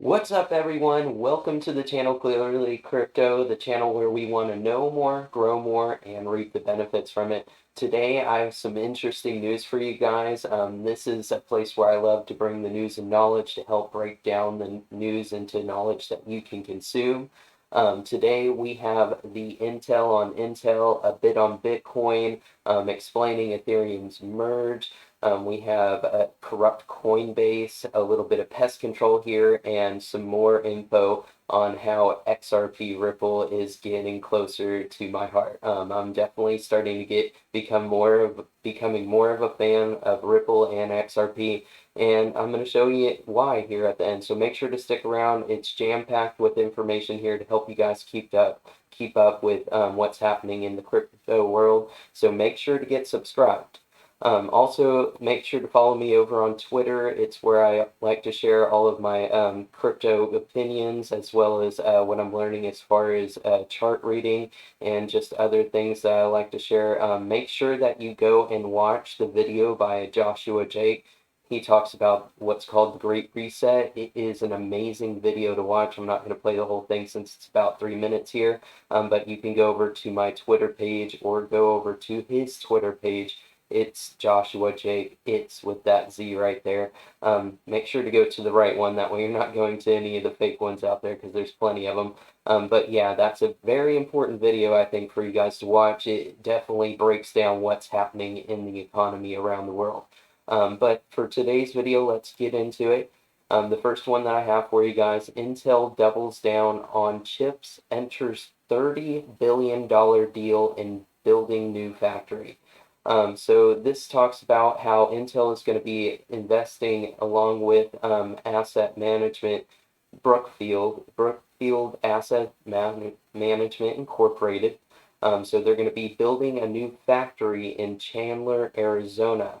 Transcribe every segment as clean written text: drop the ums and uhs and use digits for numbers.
What's up, everyone? Welcome to the channel Clearly Crypto, the channel where we want to know more, grow more, and reap the benefits from it. Today, I have some interesting news for you guys. This is a place where I love to bring the news and knowledge to help break down the news into knowledge that you can consume. Today, we have the Intel on Intel, a bit on Bitcoin, explaining Ethereum's merge. We have a corrupt Coinbase, a little bit of pest control here, and some more info on how XRP Ripple is getting closer to my heart. I'm definitely starting to becoming more of a fan of Ripple and XRP, and I'm going to show you why here at the end. So make sure to stick around. It's jam-packed with information here to help you guys keep up with what's happening in the crypto world. So make sure to get subscribed. Also, make sure to follow me over on Twitter. It's where I like to share all of my crypto opinions, as well as what I'm learning as far as chart reading and just other things that I like to share. Make sure that you go and watch the video by Joshua Jake. He talks about what's called the Great Reset. It is an amazing video to watch. I'm not going to play the whole thing since it's about 3 minutes here, but you can go over to my Twitter page or go over to his Twitter page. It's Joshua Jake. It's with that Z right there. Make sure to go to the right one. That way you're not going to any of the fake ones out there because there's plenty of them. But yeah, that's a very important video, I think, for you guys to watch. It definitely breaks down what's happening in the economy around the world. But for today's video, let's get into it. The first one that I have for you guys, Intel doubles down on chips, enters $30 billion deal in building new factory. So this talks about how Intel is going to be investing along with asset management, Brookfield Asset Management Incorporated. So they're going to be building a new factory in Chandler, Arizona.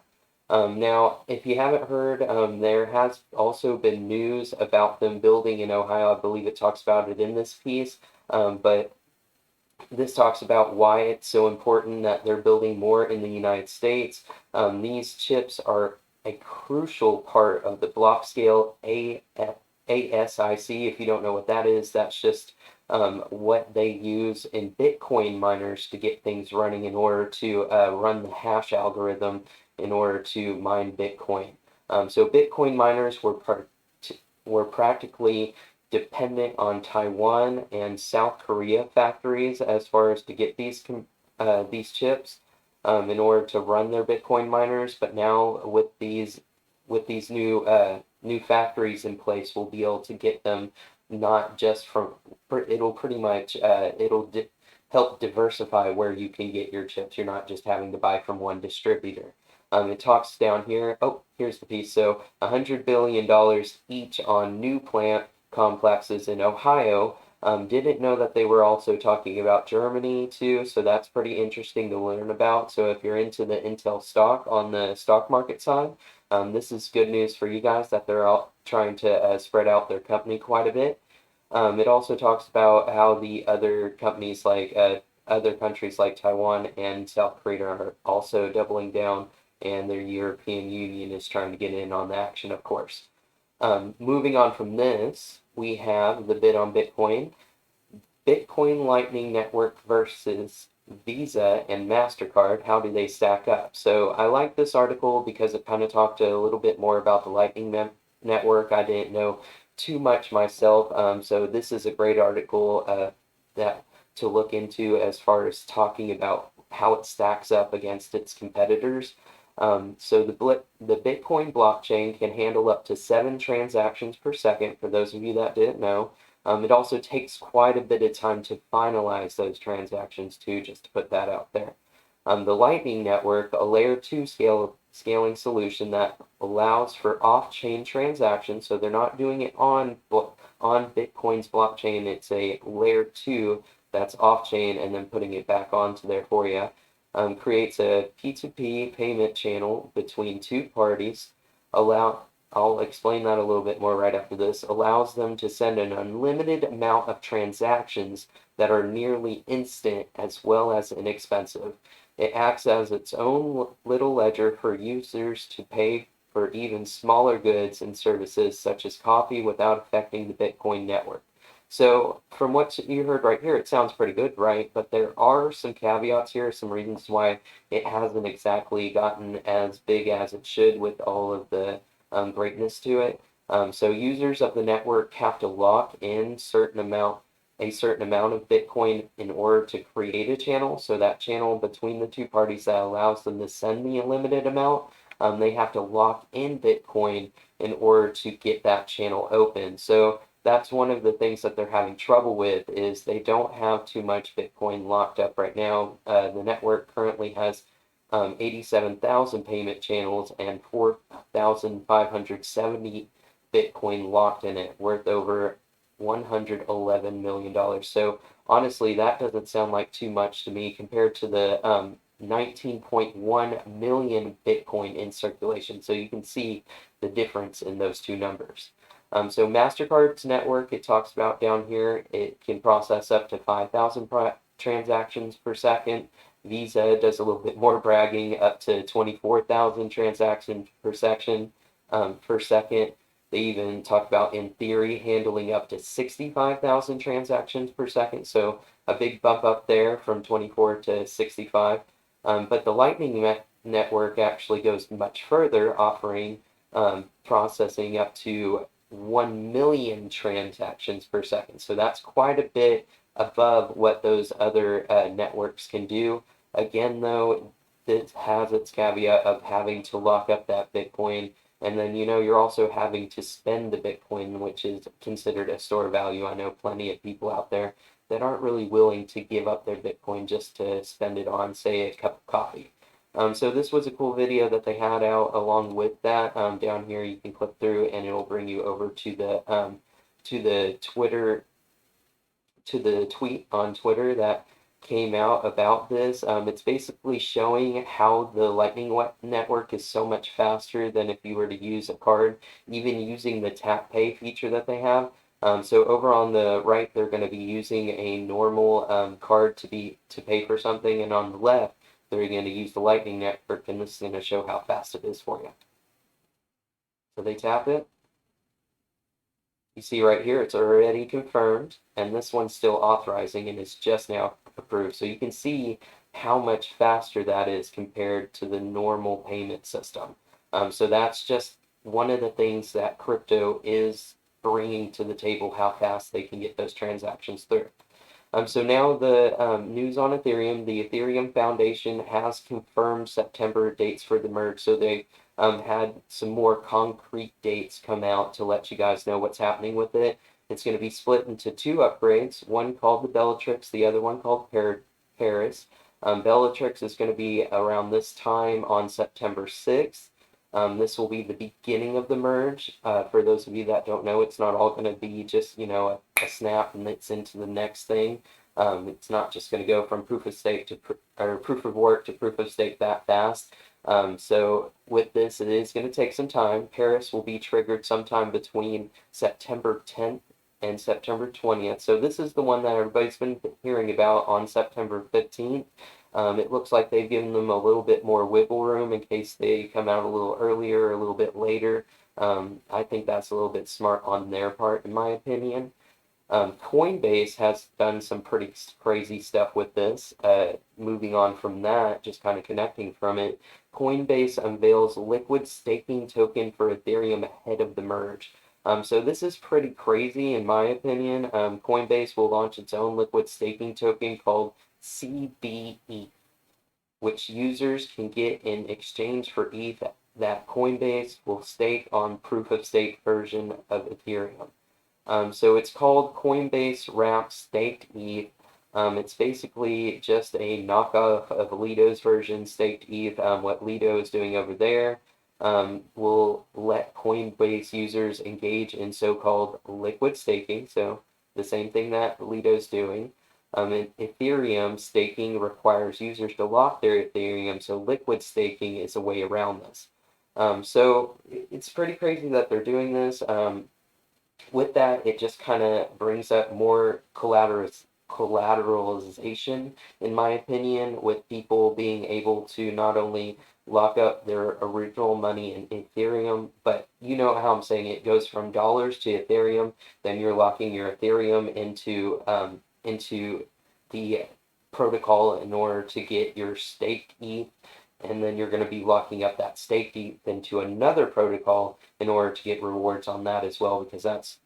Now, if you haven't heard, there has also been news about them building in Ohio. I believe it talks about it in this piece, but this talks about why it's so important that they're building more in the United States. These chips are a crucial part of the block scale ASIC. If you don't know what that is, that's just what they use in Bitcoin miners to get things running in order to run the hash algorithm in order to mine Bitcoin. So Bitcoin miners were practically dependent on Taiwan and South Korea factories as far as to get these chips in order to run their Bitcoin miners. But now with these new factories in place, we'll be able to get them not just from. It'll pretty much help diversify where you can get your chips. You're not just having to buy from one distributor. It talks down here. Oh, here's the piece. So $100 billion each on new plant complexes in Ohio. Didn't know that they were also talking about Germany too, so that's pretty interesting to learn about. So if you're into the Intel stock on the stock market side, this is good news for you guys that they're all trying to spread out their company quite a bit. It also talks about how the other companies like other countries like Taiwan and South Korea are also doubling down, and their European Union is trying to get in on the action, of course. Moving on from this, we have the bid on Bitcoin. Bitcoin Lightning Network versus Visa and MasterCard. How do they stack up? So I like this article because it kind of talked a little bit more about the Lightning Network. I didn't know too much myself, so this is a great article that to look into as far as talking about how it stacks up against its competitors. So the Bitcoin blockchain can handle up to 7 transactions per second, for those of you that didn't know. It also takes quite a bit of time to finalize those transactions too, just to put that out there. The Lightning Network, a layer 2 scaling solution that allows for off-chain transactions, so they're not doing it on Bitcoin's blockchain, it's a layer 2 that's off-chain and then putting it back onto there for you. Creates a P2P payment channel between two parties. I'll explain that a little bit more right after this. Allows them to send an unlimited amount of transactions that are nearly instant as well as inexpensive. It acts as its own little ledger for users to pay for even smaller goods and services such as coffee without affecting the Bitcoin network. So from what you heard right here, it sounds pretty good, right? But there are some caveats here, some reasons why it hasn't exactly gotten as big as it should with all of the greatness to it. So users of the network have to lock in a certain amount of Bitcoin in order to create a channel. So that channel between the two parties that allows them to send the unlimited amount, they have to lock in Bitcoin in order to get that channel open. So that's one of the things that they're having trouble with is they don't have too much Bitcoin locked up right now. The network currently has 87,000 payment channels and 4,570 Bitcoin locked in it, worth over $111 million. So honestly, that doesn't sound like too much to me compared to the 19.1 million Bitcoin in circulation. So you can see the difference in those two numbers. So MasterCard's network, it talks about down here, it can process up to 5,000 transactions per second. Visa does a little bit more bragging, up to 24,000 transactions per second. They even talk about, in theory, handling up to 65,000 transactions per second. So a big bump up there from 24 to 65. But the Lightning network actually goes much further, offering processing up to 1 million transactions per second. So that's quite a bit above what those other networks can do. Again, though, it has its caveat of having to lock up that Bitcoin. And then, you're also having to spend the Bitcoin, which is considered a store value. I know plenty of people out there that aren't really willing to give up their Bitcoin just to spend it on, say, a cup of coffee. So this was a cool video that they had out along with that. Down here you can click through and it'll bring you over to the tweet on Twitter that came out about this. It's basically showing how the Lightning network is so much faster than if you were to use a card, even using the tap pay feature that they have. So over on the right, they're going to be using a normal card to pay for something, and on the left, they're going to use the Lightning network, and this is going to show how fast it is for you. So they tap it. You see right here, it's already confirmed, and this one's still authorizing, and it's just now approved. So you can see how much faster that is compared to the normal payment system. So that's just one of the things that crypto is bringing to the table, how fast they can get those transactions through. So now the news on Ethereum. The Ethereum Foundation has confirmed September dates for the merge. So they had some more concrete dates come out to let you guys know what's happening with it. It's going to be split into two upgrades, one called the Bellatrix, the other one called Paris. Bellatrix is going to be around this time on September 6th. This will be the beginning of the merge. For those of you that don't know, it's not all going to be just, a snap and it's into the next thing. It's not just going to go from proof of stake to proof of work to proof of stake that fast. So with this, it is going to take some time. Paris will be triggered sometime between September 10th and September 20th. So this is the one that everybody's been hearing about on September 15th. It looks like they've given them a little bit more wiggle room in case they come out a little earlier or a little bit later. I think that's a little bit smart on their part, in my opinion. Coinbase has done some pretty crazy stuff with this. Moving on from that, just kind of connecting from it, Coinbase unveils liquid staking token for Ethereum ahead of the merge. So this is pretty crazy, in my opinion. Coinbase will launch its own liquid staking token called CBE, which users can get in exchange for ETH that Coinbase will stake on proof-of-stake version of Ethereum. So it's called Coinbase Wrap Staked ETH. It's basically just a knockoff of Lido's version, Staked ETH. What Lido is doing over there will let Coinbase users engage in so-called liquid staking, so the same thing that Lido's doing. In Ethereum, staking requires users to lock their Ethereum, so liquid staking is a way around this. So it's pretty crazy that they're doing this. With that, it just kind of brings up more collateralization, in my opinion, with people being able to not only lock up their original money in Ethereum, but you know how I'm saying it goes from dollars to Ethereum, then you're locking your Ethereum into the protocol in order to get your staked ETH, and then you're going to be locking up that staked ETH into another protocol in order to get rewards on that as well, because that's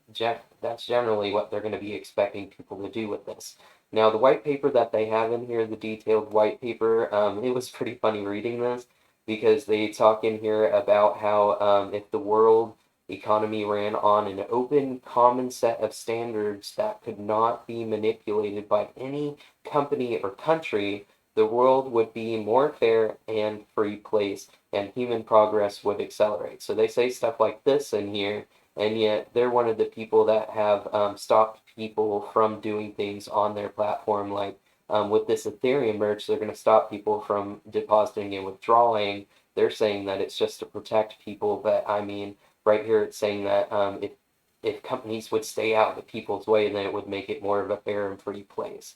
generally what they're going to be expecting people to do with this. Now, the white paper that they have in here, the detailed white paper, it was pretty funny reading this because they talk in here about how if the world economy ran on an open, common set of standards that could not be manipulated by any company or country, the world would be more fair and free place, and human progress would accelerate. So they say stuff like this in here, and yet they're one of the people that have stopped people from doing things on their platform, like with this Ethereum merge, they're going to stop people from depositing and withdrawing. They're saying that it's just to protect people, but I mean, right here it's saying that if companies would stay out of the people's way, then it would make it more of a fair and free place.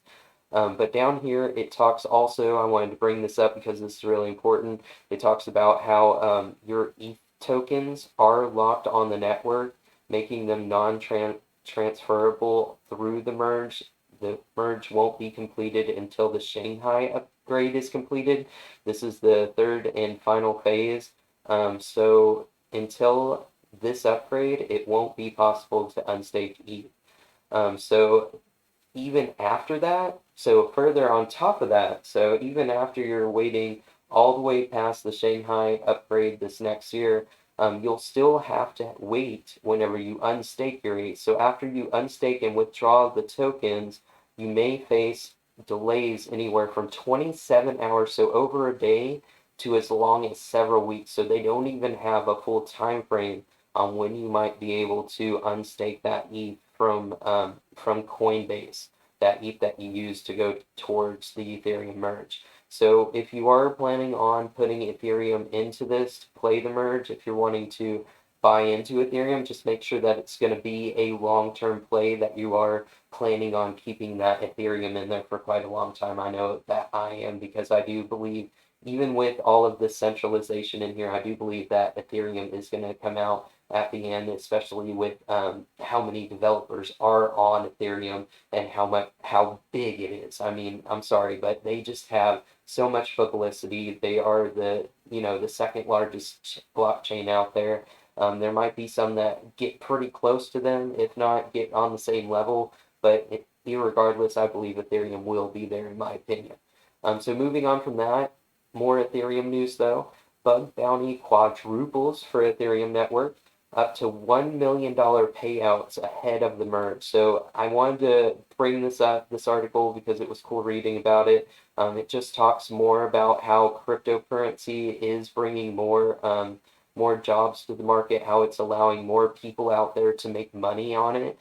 But down here, it talks also, I wanted to bring this up because this is really important. It talks about how your ETH tokens are locked on the network, making them non-transferable through the merge. The merge won't be completed until the Shanghai upgrade is completed. This is the third and final phase. So until this upgrade, it won't be possible to unstake ETH. So even after that, so further on top of that, so even after you're waiting all the way past the Shanghai upgrade this next year, you'll still have to wait whenever you unstake your ETH. So after you unstake and withdraw the tokens, you may face delays anywhere from 27 hours, so over a day, to as long as several weeks. So they don't even have a full time frame on when you might be able to unstake that ETH from Coinbase, that ETH that you use to go towards the Ethereum merge. So if you are planning on putting Ethereum into this to play the merge, if you're wanting to buy into Ethereum, just make sure that it's going to be a long-term play, that you are planning on keeping that Ethereum in there for quite a long time. I know that I am, because I do believe, even with all of this centralization in here, I do believe that Ethereum is going to come out at the end, especially with how many developers are on Ethereum and how big it is. I mean, I'm sorry, but they just have so much publicity. They are the second largest blockchain out there. There might be some that get pretty close to them, if not get on the same level, but irregardless, I believe Ethereum will be there, in my opinion. So moving on from that, more Ethereum news though. Bug bounty quadruples for Ethereum network, up to $1 million payouts ahead of the merge. So I wanted to bring this article, because it was cool reading about it. It just talks more about how cryptocurrency is bringing more jobs to the market, how it's allowing more people out there to make money on it.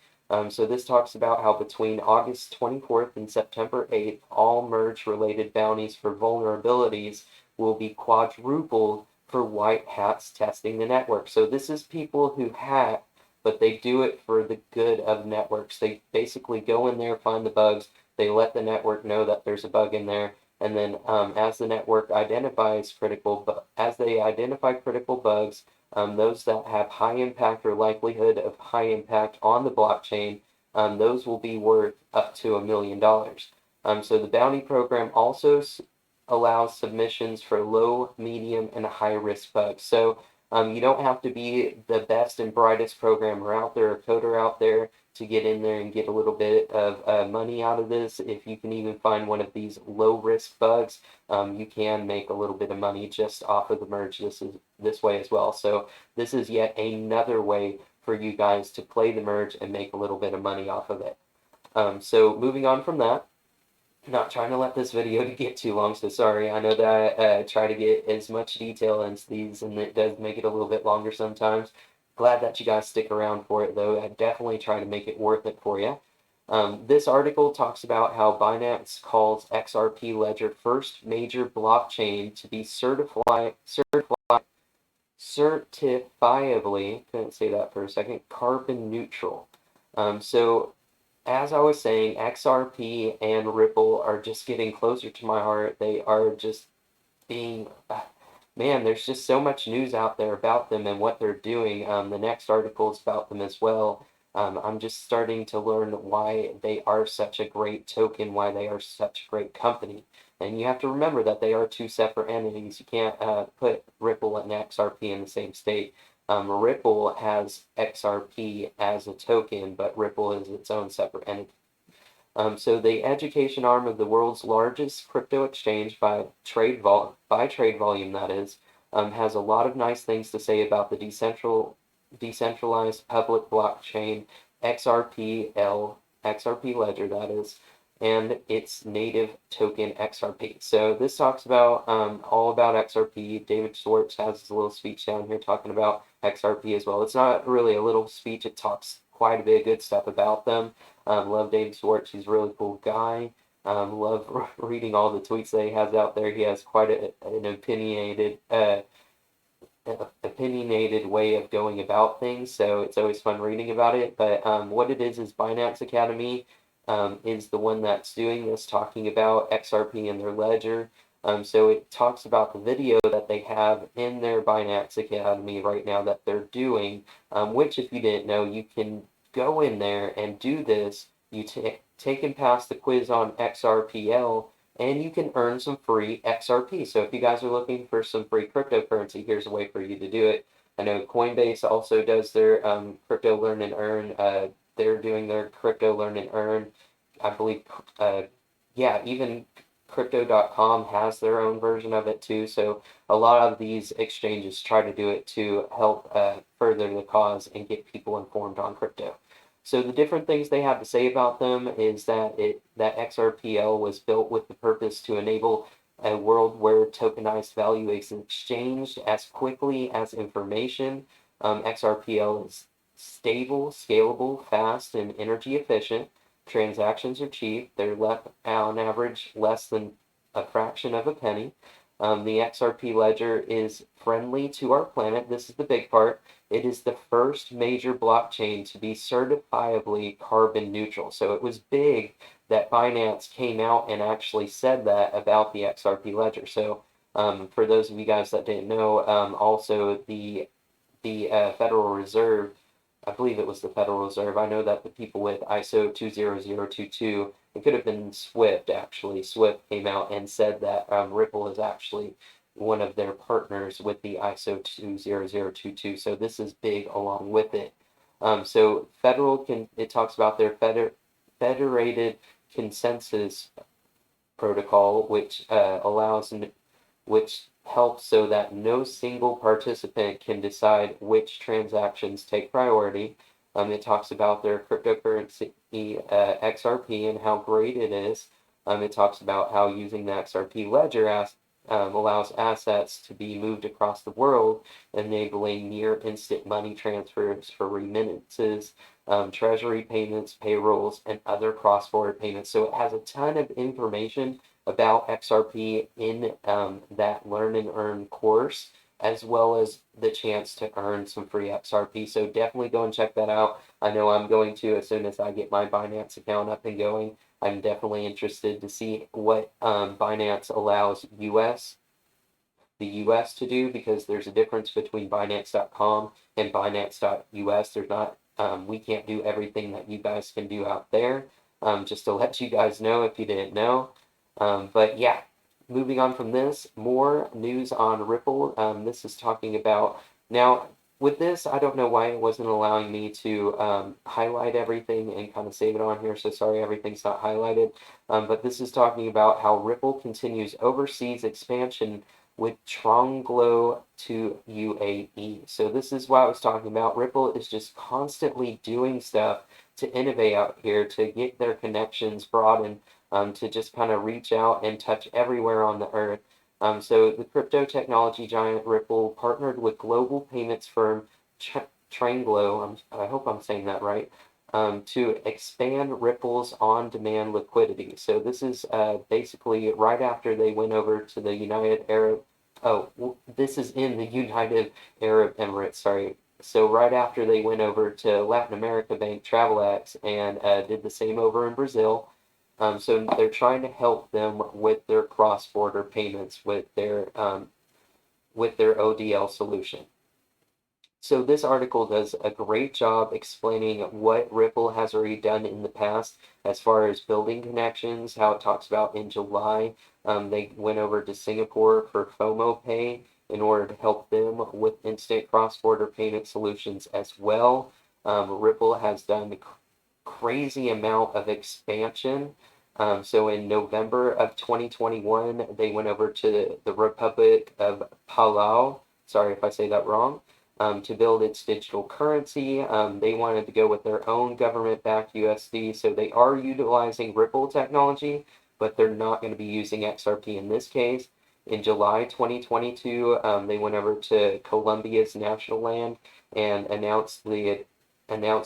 So this talks about how between August 24th and September 8th, all merge-related bounties for vulnerabilities will be quadrupled for white hats testing the network. So this is people who hack, but they do it for the good of networks. They basically go in there, find the bugs, they let the network know that there's a bug in there, and then as the network identifies as they identify critical bugs, those that have high impact or likelihood of high impact on the blockchain, those will be worth up to $1 million. So the bounty program also allows submissions for low, medium, and high risk bugs. So you don't have to be the best and brightest programmer out there or coder out there to get in there and get a little bit of money out of this. If you can even find one of these low risk bugs, you can make a little bit of money just off of the merge this way as well. So this is yet another way for you guys to play the merge and make a little bit of money off of it. So moving on from that, not trying to let this video to get too long, so sorry. I know that I try to get as much detail into these, and it does make it a little bit longer sometimes. Glad that you guys stick around for it, though. I definitely try to make it worth it for you. This article talks about how Binance calls XRP ledger first major blockchain to be certifiably, couldn't say that for a second, carbon neutral. So as I was saying, XRP and Ripple are just getting closer to my heart. They are just being, man, there's just so much news out there about them and what they're doing. The next article is about them as well. I'm just starting to learn why they are such a great token, why they are such a great company. And you have to remember that they are two separate entities. You can't put Ripple and XRP in the same state. Ripple has XRP as a token, but Ripple is its own separate entity. So the education arm of the world's largest crypto exchange by trade volume, that is, has a lot of nice things to say about the decentralized public blockchain XRP ledger, that is, and its native token XRP. So this talks about all about XRP. David Schwartz has his little speech down here talking about XRP as well. It's not really a little speech; it talks quite a bit of good stuff about them. Love David Schwartz. He's a really cool guy. Love reading all the tweets that he has out there. He has quite an opinionated way of going about things, so it's always fun reading about it. But what it is Binance Academy is the one that's doing this, talking about XRP and their ledger. So it talks about the video that they have in their Binance Academy right now that they're doing, which, if you didn't know, you can go in there and do this. You take and pass the quiz on XRPL, and you can earn some free XRP. So if you guys are looking for some free cryptocurrency, here's a way for you to do it. I know Coinbase also does their crypto learn and earn. They're doing their crypto learn and earn. I believe, yeah, even crypto.com has their own version of it too. So a lot of these exchanges try to do it to help further the cause and get people informed on crypto. So the different things they have to say about them is that XRPL was built with the purpose to enable a world where tokenized value is exchanged as quickly as information. XRPL is stable, scalable, fast, and energy efficient. Transactions are cheap. They're on average less than a fraction of a penny. The XRP ledger is friendly to our planet. This is the big part. It is the first major blockchain to be certifiably carbon neutral. So it was big that Binance came out and actually said that about the XRP ledger. So for those of you guys that didn't know, also the Federal Reserve, I believe it was the Federal Reserve. I know that the people with ISO 20022, it could have been Swift actually. Swift came out and said that Ripple is actually one of their partners with the ISO 20022. So this is big along with it. So it talks about their federated consensus protocol, which helps so that no single participant can decide which transactions take priority. It talks about their cryptocurrency XRP and how great it is. It talks about how using the XRP ledger allows assets to be moved across the world, enabling near instant money transfers for remittances, treasury payments, payrolls, and other cross-border payments. So it has a ton of information about XRP in that Learn and Earn course, as well as the chance to earn some free XRP. So definitely go and check that out. I know I'm going to as soon as I get my Binance account up and going. I'm definitely interested to see what Binance allows the US to do, because there's a difference between Binance.com and Binance.us. There's not, we can't do everything that you guys can do out there. Just to let you guys know if you didn't know. But yeah, moving on from this, more news on Ripple. This is talking about, now with this, I don't know why it wasn't allowing me to highlight everything and kind of save it on here, so sorry everything's not highlighted. But this is talking about how Ripple continues overseas expansion with Tronglo to UAE. So this is what I was talking about. Ripple is just constantly doing stuff to innovate out here, to get their connections broadened, to just kind of reach out and touch everywhere on the earth. So the crypto technology giant Ripple partnered with global payments firm Tranglo, I hope I'm saying that right, to expand Ripple's on-demand liquidity. So this is basically right after they went over to the this is in the United Arab Emirates, sorry. So right after they went over to Latin America bank Travelex and did the same over in Brazil. So they're trying to help them with their cross-border payments with their ODL solution. So this article does a great job explaining what Ripple has already done in the past as far as building connections, how it talks about in July, they went over to Singapore for FOMO Pay in order to help them with instant cross-border payment solutions as well. Ripple has done a crazy amount of expansion. So in November of 2021, they went over to the Republic of Palau. Sorry if I say that wrong, to build its digital currency. They wanted to go with their own government-backed USD, so they are utilizing Ripple technology, but they're not going to be using XRP in this case. In July 2022, they went over to Colombia's national land and announced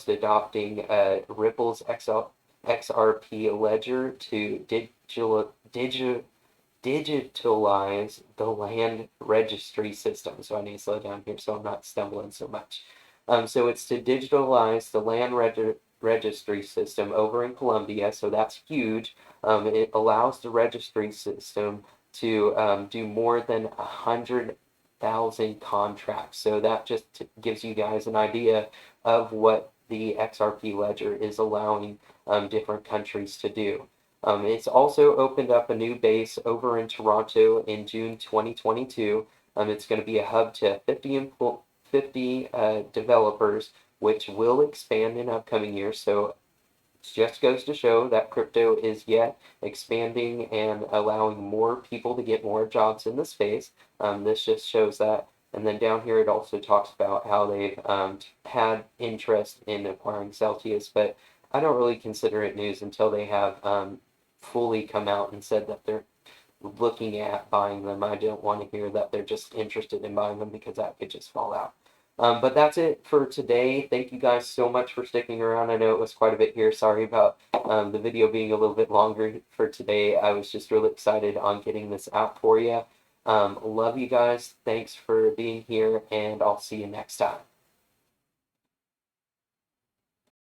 adopting Ripple's XRP ledger to digitalize the land registry system. So I need to slow down here so I'm not stumbling so much. So it's to digitalize the land registry system over in Colombia. So that's huge. It allows the registry system to do more than 100,000 contracts. So that just gives you guys an idea of what the XRP ledger is allowing different countries to do. It's also opened up a new base over in Toronto in June 2022. It's going to be a hub to 50 developers, which will expand in upcoming years. So it just goes to show that crypto is yet expanding and allowing more people to get more jobs in the space. This just shows that. And then down here, it also talks about how they've had interest in acquiring Celsius, but I don't really consider it news until they have fully come out and said that they're looking at buying them. I don't want to hear that they're just interested in buying them because that could just fall out. But that's it for today. Thank you guys so much for sticking around. I know it was quite a bit here. Sorry about the video being a little bit longer for today. I was just really excited on getting this out for you. Love you guys. Thanks for being here, and I'll see you next time.